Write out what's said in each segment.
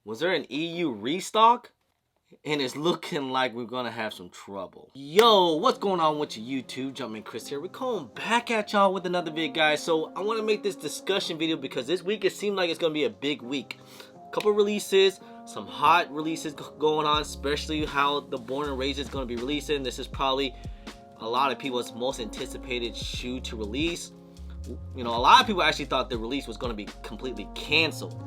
Was there an EU restock? And it's looking like we're gonna have some trouble. Yo, what's going on with your YouTube? Jumpman Chris here. We're coming back at y'all with another video, guys. So I want to make this discussion video because this week it seemed like it's gonna be a big week. A couple releases, some hot releases going on, especially how the Born and Raised is gonna be releasing. This is probably a lot of people's most anticipated shoe to release. You know, a lot of people actually thought the release was gonna be completely canceled,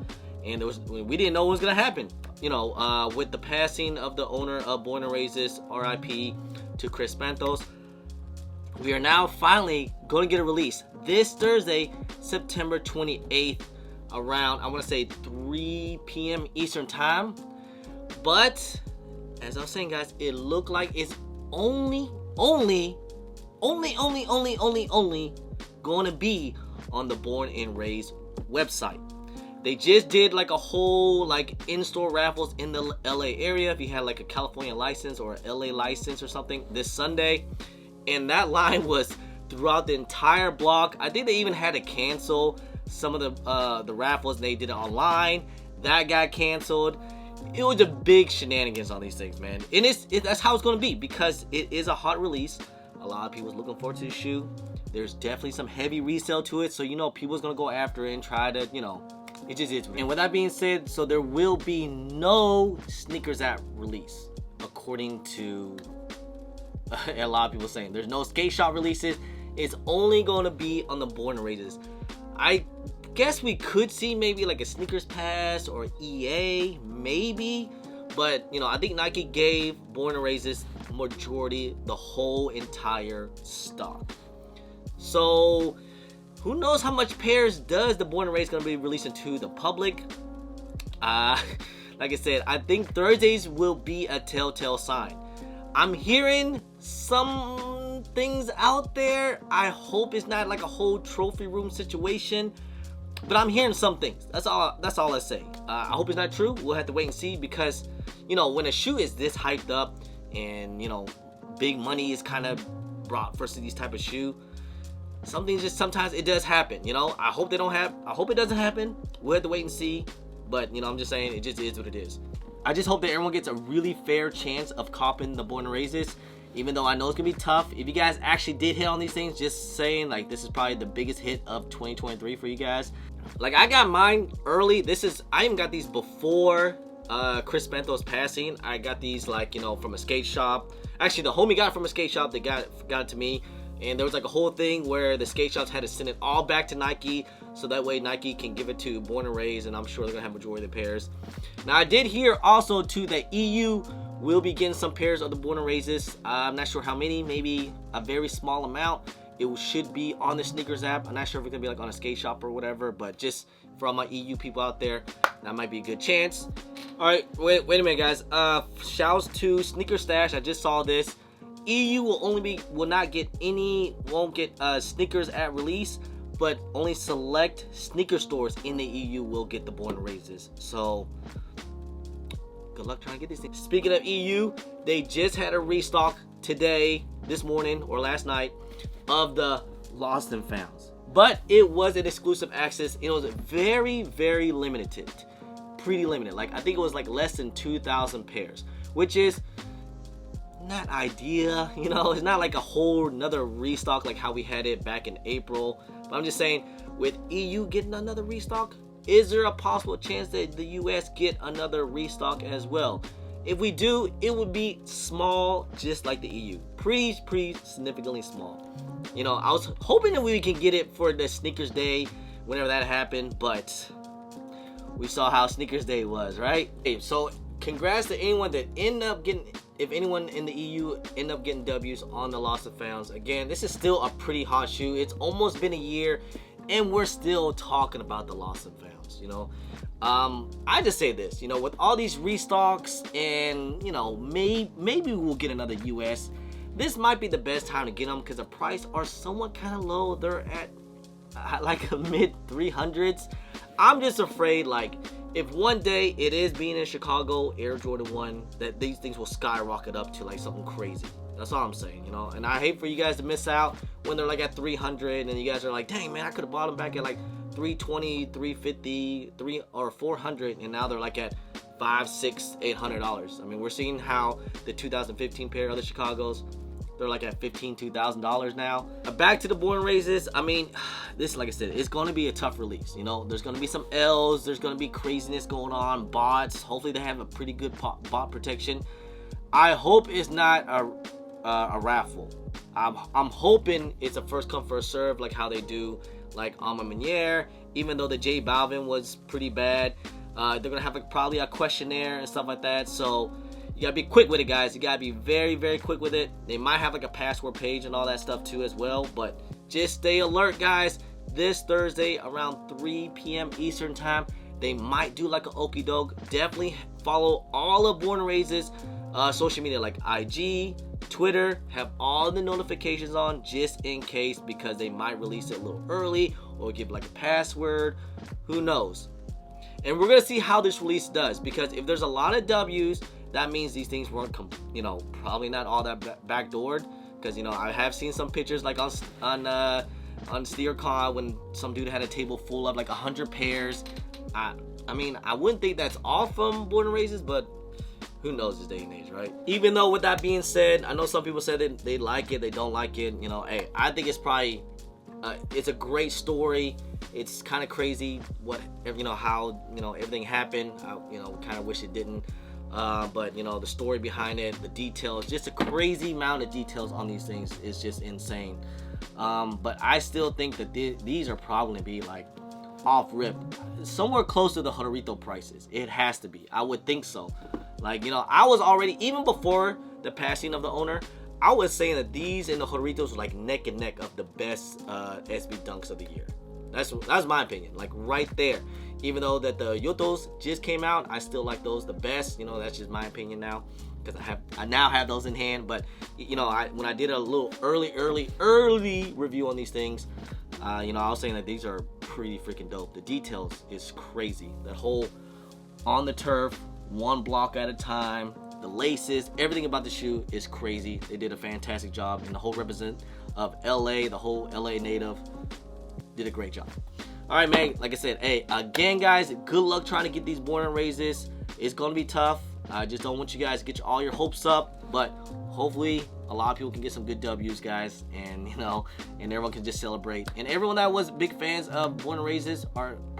and we didn't know what was gonna happen. You know, with the passing of the owner of Born and Raised, RIP to Chris Pantos, we are now finally going to get a release this Thursday, September 28th, around, I want to say 3 p.m. Eastern time. But as I was saying, guys, it looked like it's only going to be on the Born and Raised website. They just did like a whole like in-store raffles in the LA area if you had like a California license or a LA license or something this Sunday, and that line was throughout the entire block. I think they even had to cancel some of the raffles. They did it online. That got canceled. It was a big shenanigans on these things, man. And that's how it's going to be because it is a hot release. A lot of people's looking forward to the shoe. There's definitely some heavy resale to it, so you know people's going to go after it and try to, you know, it just is. And with that being said, so there will be no sneakers at release, according to a lot of people saying. There's no skate shop releases. It's only going to be on the Born and Raised. I guess we could see maybe like a sneakers pass or EA, maybe. But, you know, I think Nike gave Born and Raised majority, the whole entire stock. So who knows how much pairs does the Born and Raised going to be releasing to the public? Like I said, I think Thursdays will be a telltale sign. I'm hearing some things out there. I hope it's not like a whole trophy room situation, but I'm hearing some things. That's all I say. I hope it's not true. We'll have to wait and see because, you know, when a shoe is this hyped up and, you know, big money is kind of brought for these type of shoe, sometimes it does happen, you know. I hope it doesn't happen. We'll have to wait and see. But, you know, I'm just saying it just is what it is. I just hope that everyone gets a really fair chance of copping the Born and Raised, even though I know it's gonna be tough. If you guys actually did hit on these things, just saying, like, this is probably the biggest hit of 2023 for you guys. Like, I got mine early. I even got these before Chris Pantos passing. I got these, like, you know, from a skate shop. Actually, the homie got it from a skate shop. They got it to me. And there was like a whole thing where the skate shops had to send it all back to Nike, so that way Nike can give it to Born and Raised, and I'm sure they're gonna have majority of the pairs. Now, I did hear also too that EU will be getting some pairs of the Born and Raised. I'm not sure how many, maybe a very small amount. It should be on the sneakers app. I'm not sure if it's gonna be like on a skate shop or whatever, but just for all my EU people out there, that might be a good chance. All right, wait a minute, guys. Shouts to Sneaker Stash. I just saw this. EU won't get sneakers at release, but only select sneaker stores in the EU will get the Born and Raised. So good luck trying to get these things. Speaking of EU, they just had a restock this morning or last night of the Lost and Founds, but it was an exclusive access. It was very, very limited, pretty limited. Like, I think it was like less than 2,000 pairs, which is not ideal, you know. It's not like a whole another restock like how we had it back in April, but I'm just saying, with EU getting another restock, is there a possible chance that the US get another restock as well? If we do, it would be small, just like the EU, pretty significantly small. You know, I was hoping that we can get it for the Sneakers Day whenever that happened, but we saw how Sneakers Day was, right? Okay, so congrats to anyone that ended up getting, if anyone in the EU end up getting W's on the Lost and Founds. Again, this is still a pretty hot shoe. It's almost been a year, and we're still talking about the Lost and Founds, you know. I just say this, you know, with all these restocks and, you know, maybe we'll get another US. This might be the best time to get them because the price are somewhat kind of low. They're at like a mid 300s. I'm just afraid, like, if one day it is being in Chicago, Air Jordan 1, that these things will skyrocket up to like something crazy. That's all I'm saying, you know. And I hate for you guys to miss out when they're like at 300 and you guys are like, dang, man, I could have bought them back at like 320, 350, 400, and now they're like at $500, $600, $800. I mean, we're seeing how the 2015 pair of the Chicago's, they're like at $15,000, $2,000 now. Back to the born and raises. I mean, this, like I said, it's going to be a tough release. You know, there's going to be some L's. There's going to be craziness going on. Bots. Hopefully, they have a pretty good bot protection. I hope it's not a raffle. I'm hoping it's a first come first serve, like how they do like Alma Meniere. Even though the J Balvin was pretty bad, they're gonna have like probably a questionnaire and stuff like that. So you gotta be quick with it, guys. You gotta be very, very quick with it. They might have like a password page and all that stuff too as well. But just stay alert, guys. This Thursday around 3 p.m. Eastern time, they might do like an okie doke. Definitely follow all of Born and Raises social media like IG, Twitter. Have all the notifications on just in case, because they might release it a little early or give like a password. Who knows? And we're gonna see how this release does, because if there's a lot of W's, that means these things weren't, probably not all that backdoored. Because I have seen some pictures like on Snkr when some dude had a table full of like 100 pairs. I mean, I wouldn't think that's all from Born and Raises, but who knows this day and age, right? Even though, with that being said, I know some people said that they like it, they don't like it. Hey, I think it's probably it's a great story. It's kind of crazy how everything happened. I kind of wish it didn't. But the story behind it, the details, just a crazy amount of details on these things is just insane. But I still think that these are probably gonna be like off rip, somewhere close to the Jorito prices. It has to be. I would think so. Like, I was already, even before the passing of the owner, I was saying that these and the Joritos were like neck and neck of the best SB Dunks of the year. That's my opinion, like right there. Even though that the Yotos just came out, I still like those the best. That's just my opinion now, because I now have those in hand. But when I did a little early review on these things, I was saying that these are pretty freaking dope. The details is crazy. That whole on the turf, one block at a time, the laces, everything about the shoe is crazy. They did a fantastic job, and the whole represent of LA, the whole LA native, did a great job. All right, man. Like I said, hey, again, guys, good luck trying to get these Born and Raises. It's gonna be tough. I just don't want you guys to get all your hopes up, but hopefully a lot of people can get some good W's, guys, and and everyone can just celebrate. And everyone that was big fans of Born and Raises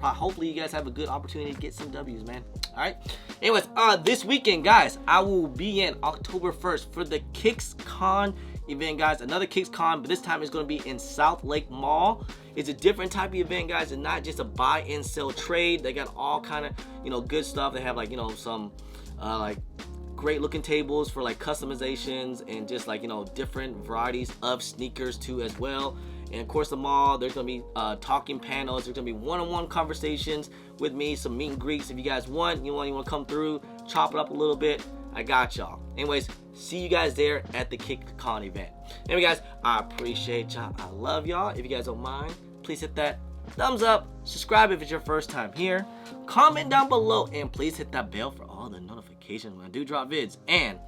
hopefully you guys have a good opportunity to get some W's, man. All right. Anyways, this weekend, guys, I will be in October 1st for the KicksCon event, guys. Another KicksCon, but this time it's going to be in South Lake Mall. It's a different type of event, guys. It's not just a buy and sell trade. They got all kind of good stuff. They have like some like great looking tables for like customizations and just like different varieties of sneakers too as well. And of course, the mall, there's gonna be talking panels. There's gonna be one-on-one conversations with me, some meet and greets. If you guys want, you want to come through, chop it up a little bit, I got y'all. Anyways, see you guys there at the KickCon event. Anyway, guys, I appreciate y'all. I love y'all. If you guys don't mind, please hit that thumbs up. Subscribe if it's your first time here. Comment down below, and please hit that bell for all the notifications when I do drop vids. And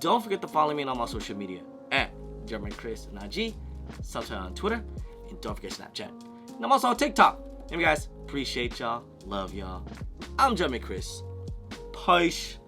don't forget to follow me on all my social media at Jeremy Chris and IG. Subscribe on Twitter, and don't forget Snapchat. And I'm also on TikTok. Anyway, guys, appreciate y'all. Love y'all. I'm Jeremy Chris. Peace.